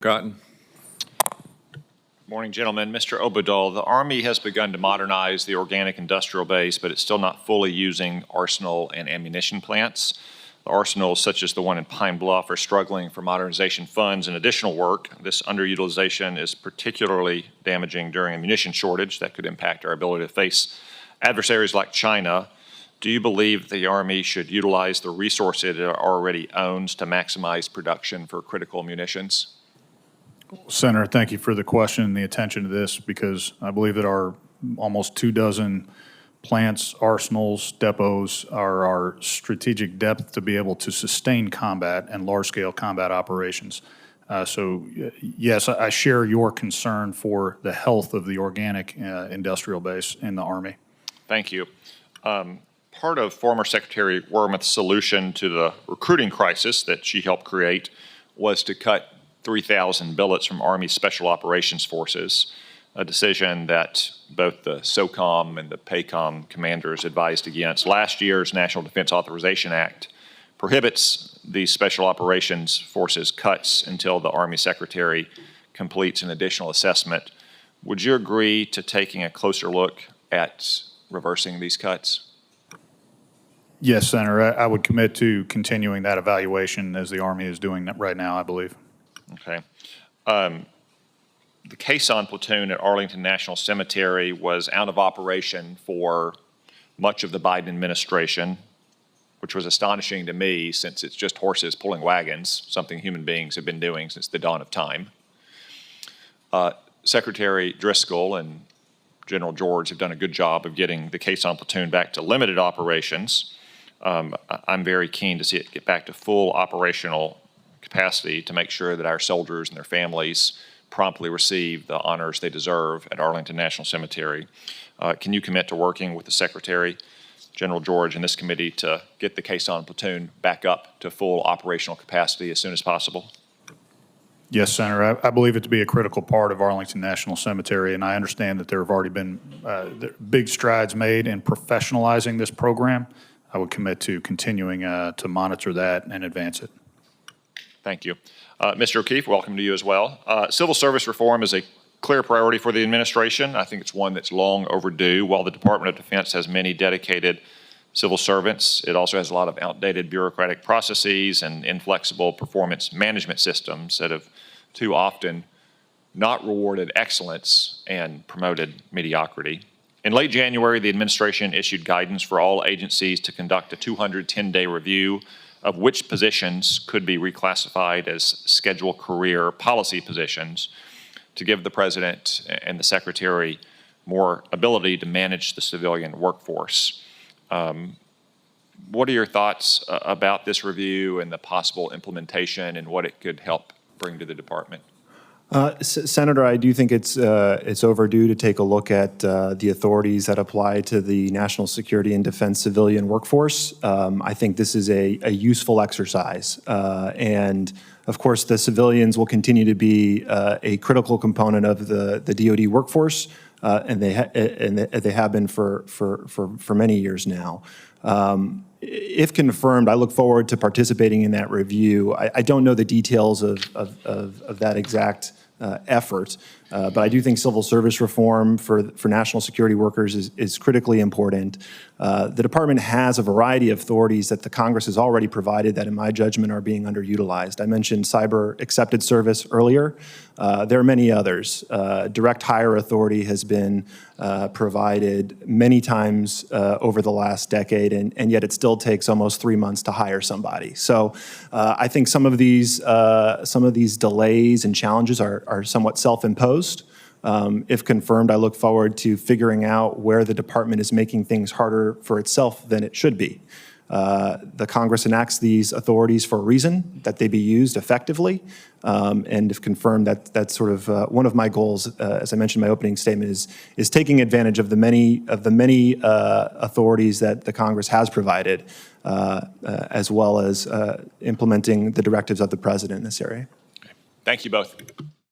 Cotton. Morning, gentlemen. Mr. Obadal, the Army has begun to modernize the organic industrial base, but it's still not fully using arsenal and ammunition plants. The arsenals, such as the one in Pine Bluff, are struggling for modernization funds and additional work. This underutilization is particularly damaging during a munition shortage that could impact our ability to face adversaries like China. Do you believe the Army should utilize the resources it already owns to maximize production for critical munitions? Senator, thank you for the question and the attention to this, because I believe that our almost 24 plants, arsenals, depots are our strategic depth to be able to sustain combat and large-scale combat operations. So, yes, I share your concern for the health of the organic industrial base in the Army. Thank you. Part of former Secretary Wormuth's solution to the recruiting crisis that she helped create was to cut 3,000 billets from Army Special Operations Forces, a decision that both the SOCOM and the PACOM commanders advised against. Last year's National Defense Authorization Act prohibits these Special Operations Forces cuts until the Army Secretary completes an additional assessment. Would you agree to taking a closer look at reversing these cuts? Yes, Senator, I would commit to continuing that evaluation as the Army is doing that right now, I believe. Okay. The caisson platoon at Arlington National Cemetery was out of operation for much of the Biden administration, which was astonishing to me since it's just horses pulling wagons, something human beings have been doing since the dawn of time. Secretary Driscoll and General George have done a good job of getting the caisson platoon back to limited operations. I'm very keen to see it get back to full operational capacity to make sure that our soldiers and their families promptly receive the honors they deserve at Arlington National Cemetery. Can you commit to working with the Secretary, General George, and this committee to get the caisson platoon back up to full operational capacity as soon as possible? Yes, Senator. I believe it to be a critical part of Arlington National Cemetery, and I understand that there have already been big strides made in professionalizing this program. I would commit to continuing to monitor that and advance it. Thank you. Mr. O'Keefe, welcome to you as well. Civil service reform is a clear priority for the administration. I think it's one that's long overdue. While the Department of Defense has many dedicated civil servants, it also has a lot of outdated bureaucratic processes and inflexible performance management systems that have too often not rewarded excellence and promoted mediocrity. In late January, the administration issued guidance for all agencies to conduct a 210-day review of which positions could be reclassified as scheduled career policy positions to give the President and the Secretary more ability to manage the civilian workforce. What are your thoughts about this review and the possible implementation and what it could help bring to the department? Senator, I do think it's overdue to take a look at the authorities that apply to the national security and defense civilian workforce. I think this is a useful exercise. And of course, the civilians will continue to be a critical component of the DoD workforce, and they have been for many years now. If confirmed, I look forward to participating in that review. I don't know the details of that exact effort, but I do think civil service reform for national security workers is critically important. The department has a variety of authorities that the Congress has already provided that, in my judgment, are being underutilized. I mentioned cyber accepted service earlier. There are many others. Direct hire authority has been provided many times over the last decade, and yet it still takes almost 3 months to hire somebody. So I think some of these delays and challenges are somewhat self-imposed. If confirmed, I look forward to figuring out where the department is making things harder for itself than it should be. The Congress enacts these authorities for a reason, that they be used effectively. And if confirmed, that's sort of one of my goals, as I mentioned in my opening statement, is taking advantage of the many authorities that the Congress has provided, as well as implementing the directives of the President in this area. Thank you both.